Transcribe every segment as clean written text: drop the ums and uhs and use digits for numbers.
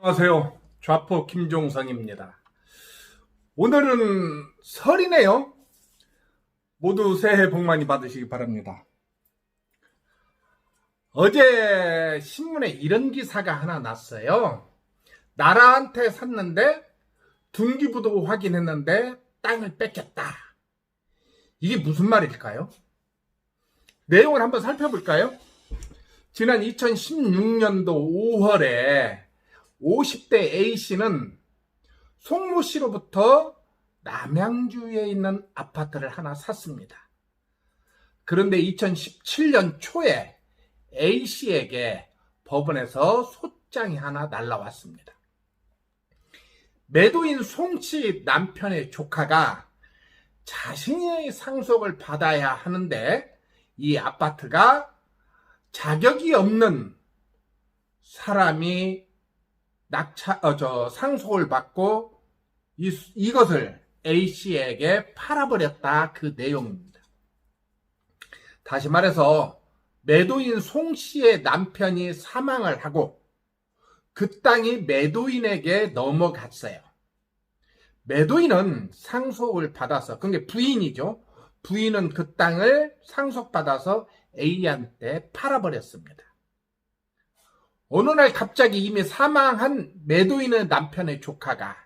안녕하세요. 좌포 김종성입니다. 오늘은 설이네요. 모두 새해 복 많이 받으시기 바랍니다. 어제 신문에 이런 기사가 하나 났어요. 나라한테 샀는데 등기부도 확인했는데 땅을 뺏겼다. 이게 무슨 말일까요? 내용을 한번 살펴볼까요? 지난 2016년도 5월에 50대 A씨는 송모씨로부터 남양주에 있는 아파트를 하나 샀습니다. 그런데 2017년 초에 A씨에게 법원에서 소장이 하나 날라왔습니다. 매도인 송씨 남편의 조카가 자신의 상속을 받아야 하는데 이 아파트가 자격이 없는 사람이 상속을 받고 이것을 A씨에게 팔아버렸다, 그 내용입니다. 다시 말해서 매도인 송씨의 남편이 사망을 하고 그 땅이 매도인에게 넘어갔어요. 매도인은 상속을 받아서, 그게 부인이죠. 부인은 그 땅을 상속받아서 A한테 팔아버렸습니다. 어느 날 갑자기 이미 사망한 매도인의 남편의 조카가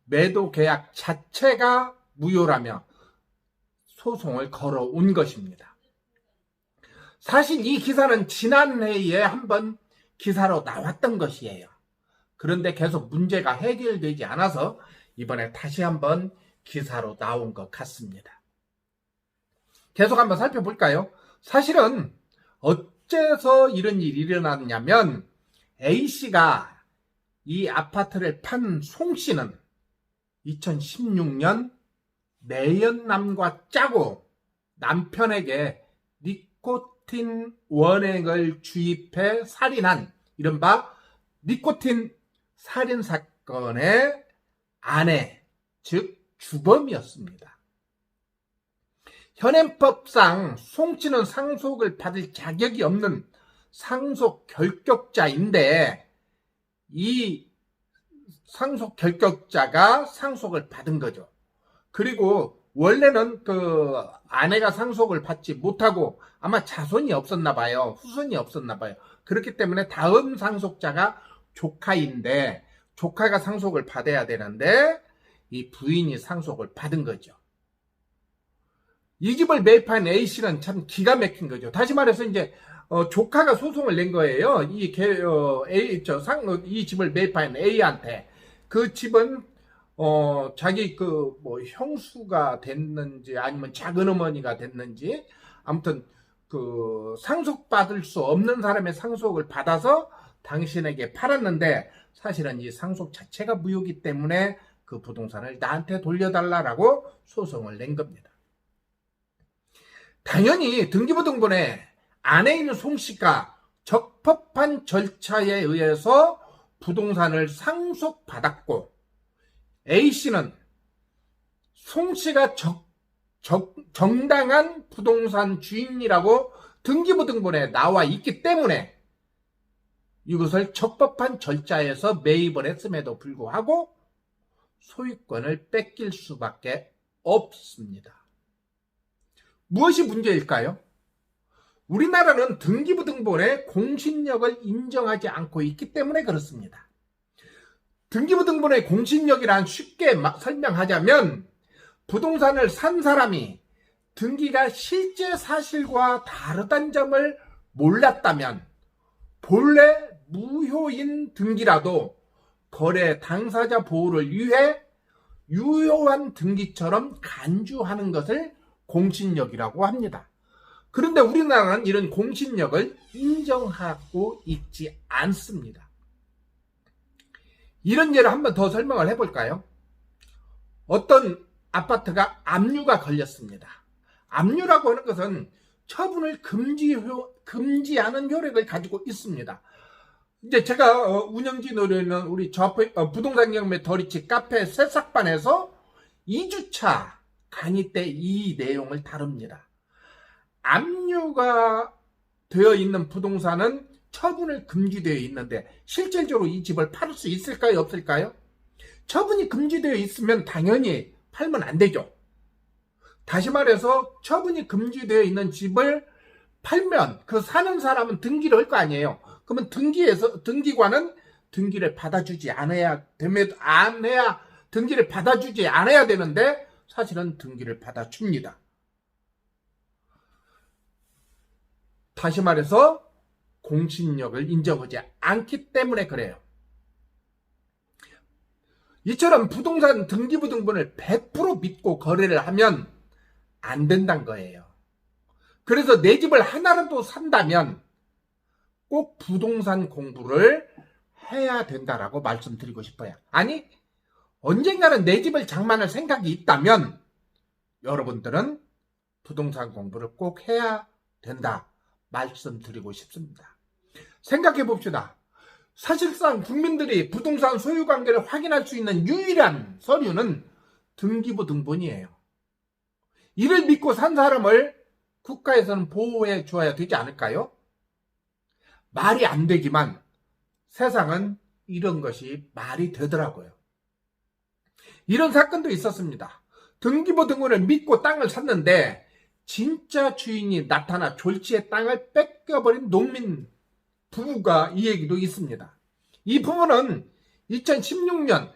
매도 계약 자체가 무효라며 소송을 걸어온 것입니다. 사실 이 기사는 지난해에 한번 기사로 나왔던 것이에요. 그런데 계속 문제가 해결되지 않아서 이번에 다시 한번 기사로 나온 것 같습니다. 계속 한번 살펴볼까요? 사실은 어째서 이런 일이 일어났냐면 A씨가 이 아파트를 판 송씨는 2016년 내연남과 짜고 남편에게 니코틴 원액을 주입해 살인한 이른바 니코틴 살인사건의 아내, 즉 주범이었습니다. 현행법상 송씨는 상속을 받을 자격이 없는 상속 결격자인데 이 상속 결격자가 상속을 받은 거죠. 그리고 원래는 그 아내가 상속을 받지 못하고 아마 자손이 없었나 봐요. 후손이 없었나 봐요. 그렇기 때문에 다음 상속자가 조카인데 조카가 상속을 받아야 되는데 이 부인이 상속을 받은 거죠. 이 집을 매입한 A씨는 참 기가 막힌 거죠. 다시 말해서 이제 조카가 소송을 낸 거예요. 이 집을 매입한 A한테. 그 집은 자기 형수가 됐는지 아니면 작은 어머니가 됐는지 아무튼 그 상속받을 수 없는 사람의 상속을 받아서 당신에게 팔았는데 사실은 이 상속 자체가 무효이기 때문에 그 부동산을 나한테 돌려달라고 소송을 낸 겁니다. 당연히 등기부등본에 아내인 송씨가 적법한 절차에 의해서 부동산을 상속받았고 A씨는 송씨가 정당한 부동산 주인이라고 등기부등본에 나와 있기 때문에 이것을 적법한 절차에서 매입을 했음에도 불구하고 소유권을 뺏길 수밖에 없습니다. 무엇이 문제일까요? 우리나라는 등기부등본의 공신력을 인정하지 않고 있기 때문에 그렇습니다. 등기부등본의 공신력이란 쉽게 설명하자면 부동산을 산 사람이 등기가 실제 사실과 다르다는 점을 몰랐다면 본래 무효인 등기라도 거래 당사자 보호를 위해 유효한 등기처럼 간주하는 것을 공신력이라고 합니다. 그런데 우리나라는 이런 공신력을 인정하고 있지 않습니다. 이런 예를 한번 더 설명을 해볼까요? 어떤 아파트가 압류가 걸렸습니다. 압류라고 하는 것은 처분을 금지하는 효력을 가지고 있습니다. 이제 제가 운영진 의뢰는 우리 부동산 경매 더리치 카페 새싹반에서 2주차 강의 때 이 내용을 다룹니다. 압류가 되어 있는 부동산은 처분을 금지되어 있는데 실질적으로 이 집을 팔 수 있을까요? 없을까요? 처분이 금지되어 있으면 당연히 팔면 안 되죠. 다시 말해서 처분이 금지되어 있는 집을 팔면 그 사는 사람은 등기를 할 거 아니에요. 그러면 등기관은 등기를 받아주지 않아야 등기를 받아주지 않아야 되는데 사실은 등기를 받아줍니다. 다시 말해서 공신력을 인정하지 않기 때문에 그래요. 이처럼 부동산 등기부등본을 100% 믿고 거래를 하면 안 된다는 거예요. 그래서 내 집을 하나라도 산다면 꼭 부동산 공부를 해야 된다라고 말씀드리고 싶어요. 아니, 언젠가는 내 집을 장만할 생각이 있다면 여러분들은 부동산 공부를 꼭 해야 된다 말씀드리고 싶습니다. 생각해 봅시다. 사실상 국민들이 부동산 소유 관계를 확인할 수 있는 유일한 서류는 등기부 등본이에요. 이를 믿고 산 사람을 국가에서는 보호해 줘야 되지 않을까요? 말이 안 되지만 세상은 이런 것이 말이 되더라고요. 이런 사건도 있었습니다. 등기부 등본을 믿고 땅을 샀는데 진짜 주인이 나타나 졸지에 땅을 뺏겨버린 농민 부부가 이 얘기도 있습니다. 이 부부는 2016년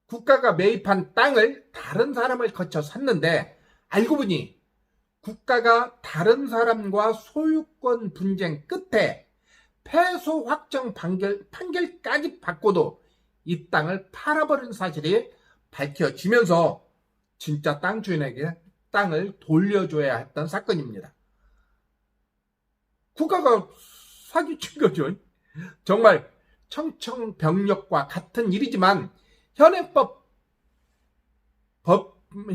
국가가 매입한 땅을 다른 사람을 거쳐 샀는데 알고 보니 국가가 다른 사람과 소유권 분쟁 끝에 패소 확정 판결까지 받고도 이 땅을 팔아버린 사실이 밝혀지면서 진짜 땅 주인에게 땅을 돌려줘야 했던 사건입니다. 국가가 사기친 거죠. 정말 청천벽력과 같은 일이지만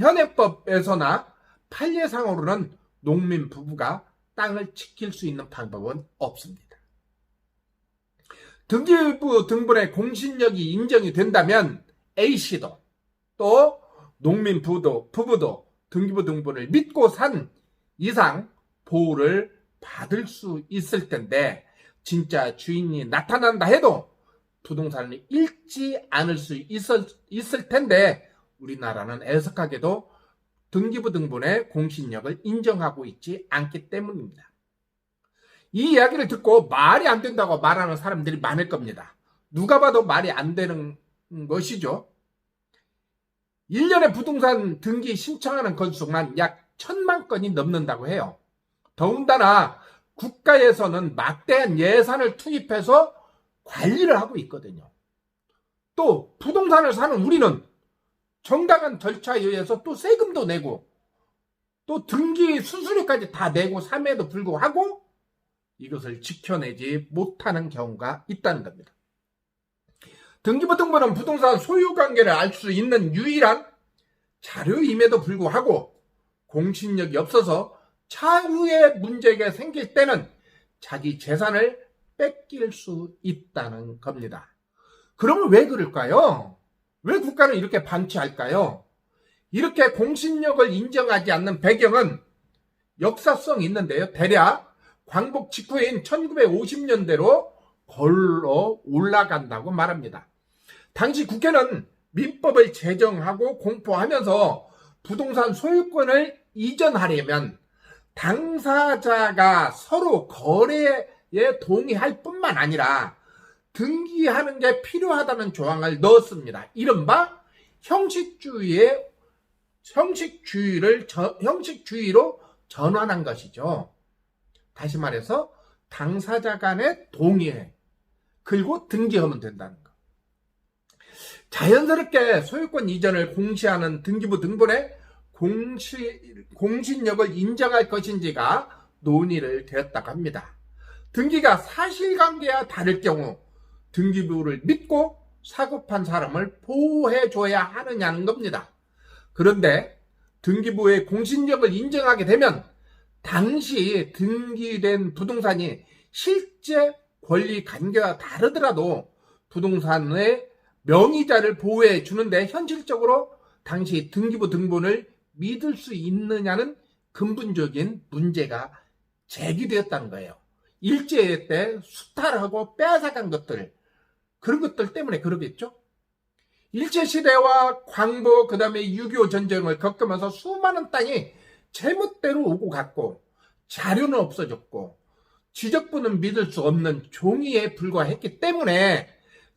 현행법에서나 판례상으로는 농민 부부가 땅을 지킬 수 있는 방법은 없습니다. 등기부 등본의 공신력이 인정이 된다면 A씨도 또 농민 부부도 등기부 등본을 믿고 산 이상 보호를 받을 수 있을 텐데 진짜 주인이 나타난다 해도 부동산을 잃지 않을 수 있을 텐데 우리나라는 애석하게도 등기부 등본의 공신력을 인정하고 있지 않기 때문입니다. 이 이야기를 듣고 말이 안 된다고 말하는 사람들이 많을 겁니다. 누가 봐도 말이 안 되는 것이죠. 1년에 부동산 등기 신청하는 건수만 약 1000만 건이 넘는다고 해요. 더군다나 국가에서는 막대한 예산을 투입해서 관리를 하고 있거든요. 또 부동산을 사는 우리는 정당한 절차에 의해서 또 세금도 내고 또 등기 수수료까지 다 내고 삼에도 불구하고 이것을 지켜내지 못하는 경우가 있다는 겁니다. 등기부 등본은 부동산 소유 관계를 알 수 있는 유일한 자료임에도 불구하고 공신력이 없어서 차후에 문제가 생길 때는 자기 재산을 뺏길 수 있다는 겁니다. 그러면 왜 그럴까요? 왜 국가는 이렇게 방치할까요? 이렇게 공신력을 인정하지 않는 배경은 역사성이 있는데요. 대략 광복 직후인 1950년대로 걸러 올라간다고 말합니다. 당시 국회는 민법을 제정하고 공포하면서 부동산 소유권을 이전하려면 당사자가 서로 거래에 동의할 뿐만 아니라 등기하는 게 필요하다는 조항을 넣었습니다. 이른바 형식주의로 전환한 것이죠. 다시 말해서 당사자 간의 동의해 그리고 등기하면 된다는 것. 자연스럽게 소유권 이전을 공시하는 등기부 등본에 공신력을 인정할 것인지가 논의를 되었다고 합니다. 등기가 사실관계와 다를 경우 등기부를 믿고 사고판 사람을 보호해줘야 하느냐는 겁니다. 그런데 등기부의 공신력을 인정하게 되면 당시 등기된 부동산이 실제 권리 관계와 다르더라도 부동산의 명의자를 보호해 주는데 현실적으로 당시 등기부 등본을 믿을 수 있느냐는 근본적인 문제가 제기되었다는 거예요. 일제 때 수탈하고 빼앗아간 것들, 그런 것들 때문에 그러겠죠. 일제시대와 광복, 그 다음에 6.25 전쟁을 겪으면서 수많은 땅이 제멋대로 오고 갔고, 자료는 없어졌고, 지적부는 믿을 수 없는 종이에 불과했기 때문에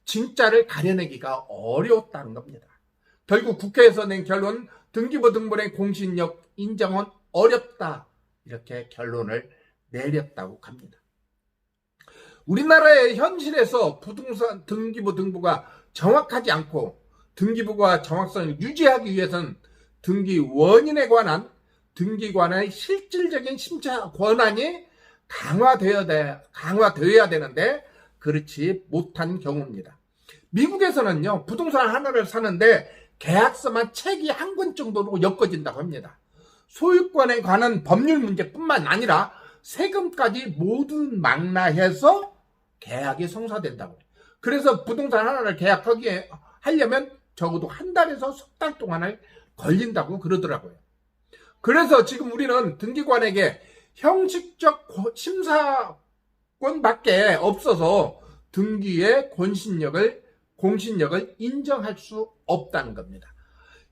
진짜를 가려내기가 어려웠다는 겁니다. 결국 국회에서 낸 결론, 등기부 등본의 공신력 인정은 어렵다, 이렇게 결론을 내렸다고 합니다. 우리나라의 현실에서 부동산 등기부 등본가 정확하지 않고 등기부가 정확성을 유지하기 위해서는 등기 원인에 관한 등기관의 실질적인 심사 권한이 강화되어야 되는데 그렇지 못한 경우입니다. 미국에서는요, 부동산 하나를 사는데 계약서만 책이 한 권 정도로 엮어진다고 합니다. 소유권에 관한 법률 문제뿐만 아니라 세금까지 모두 망라해서 계약이 성사된다고. 그래서 부동산 하나를 하려면 적어도 한 달에서 석 달 동안을 걸린다고 그러더라고요. 그래서 지금 우리는 등기관에게 형식적 심사권밖에 없어서 등기의 공신력을 인정할 수 없다는 겁니다.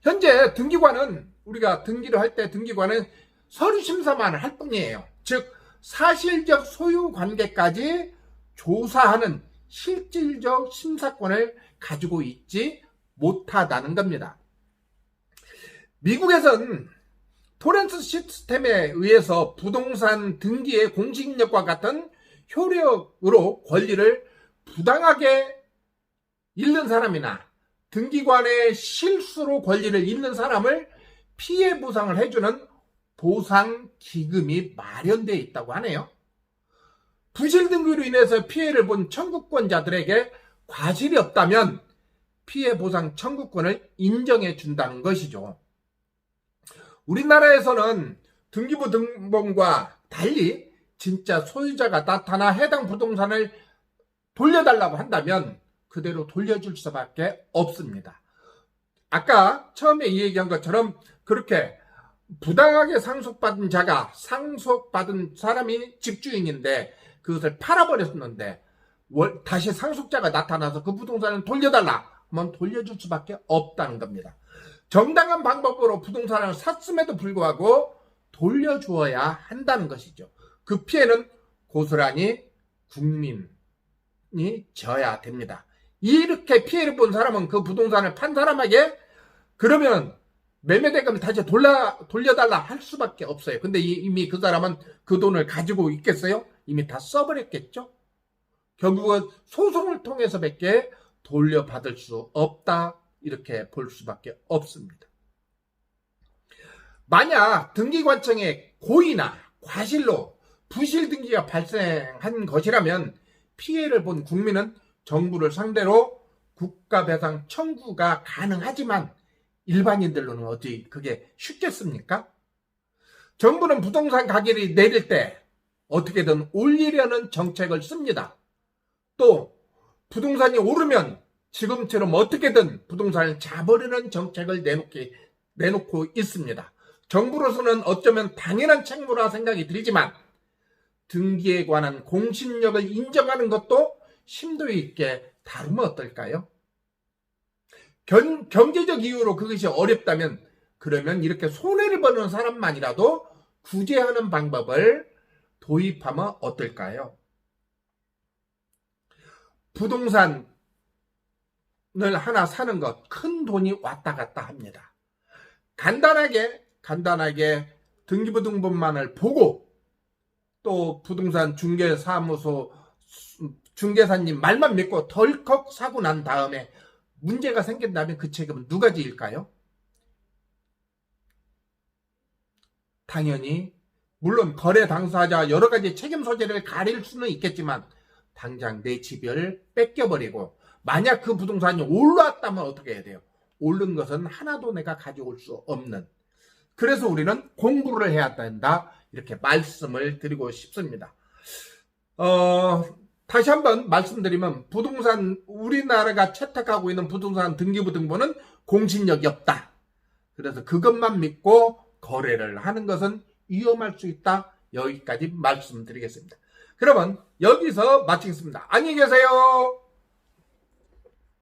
현재 등기관은, 우리가 등기를 할 때 등기관은 서류 심사만 할 뿐이에요. 즉 사실적 소유 관계까지 조사하는 실질적 심사권을 가지고 있지 못하다는 겁니다. 미국에서는 토렌스 시스템에 의해서 부동산 등기의 공신력과 같은 효력으로 권리를 부당하게 잃는 사람이나 등기관의 실수로 권리를 잃는 사람을 피해 보상을 해주는 보상기금이 마련되어 있다고 하네요. 부실 등기로 인해서 피해를 본 청구권자들에게 과실이 없다면 피해 보상 청구권을 인정해 준다는 것이죠. 우리나라에서는 등기부 등본과 달리 진짜 소유자가 나타나 해당 부동산을 돌려달라고 한다면 그대로 돌려줄 수밖에 없습니다. 아까 처음에 얘기한 것처럼 그렇게 부당하게 상속받은 자가 상속받은 사람이 집주인인데 그것을 팔아버렸는데 다시 상속자가 나타나서 그 부동산을 돌려달라 하면 돌려줄 수밖에 없다는 겁니다. 정당한 방법으로 부동산을 샀음에도 불구하고 돌려주어야 한다는 것이죠. 그 피해는 고스란히 국민이 져야 됩니다. 이렇게 피해를 본 사람은 그 부동산을 판 사람에게 그러면 매매대금을 다시 돌려달라 할 수밖에 없어요. 근데 이미 그 사람은 그 돈을 가지고 있겠어요? 이미 다 써버렸겠죠? 결국은 소송을 통해서밖에 돌려받을 수 없다, 이렇게 볼 수밖에 없습니다. 만약 등기관청의 고의나 과실로 부실 등기가 발생한 것이라면 피해를 본 국민은 정부를 상대로 국가배상 청구가 가능하지만 일반인들로는 어디 그게 쉽겠습니까? 정부는 부동산 가격이 내릴 때 어떻게든 올리려는 정책을 씁니다. 또 부동산이 오르면 지금처럼 어떻게든 부동산을 잡으려는 정책을 내놓고 있습니다. 정부로서는 어쩌면 당연한 책무라 생각이 들지만 등기에 관한 공신력을 인정하는 것도 심도 있게 다루면 어떨까요? 경제적 이유로 그것이 어렵다면 그러면 이렇게 손해를 보는 사람만이라도 구제하는 방법을 도입하면 어떨까요? 부동산을 하나 사는 것, 큰 돈이 왔다 갔다 합니다. 간단하게 등기부 등본만을 보고 또 부동산 중개사무소 중개사님 말만 믿고 덜컥 사고 난 다음에 문제가 생긴다면 그 책임은 누가 지일까요? 당연히 물론 거래 당사자 여러 가지 책임 소재를 가릴 수는 있겠지만 당장 내 집을 뺏겨버리고 만약 그 부동산이 올랐다면 어떻게 해야 돼요? 오른 것은 하나도 내가 가져올 수 없는, 그래서 우리는 공부를 해야 된다, 이렇게 말씀을 드리고 싶습니다. 다시 한번 말씀드리면 우리나라가 채택하고 있는 부동산 등기부 등본은 공신력이 없다. 그래서 그것만 믿고 거래를 하는 것은 위험할 수 있다. 여기까지 말씀드리겠습니다. 그러면 여기서 마치겠습니다. 안녕히 계세요.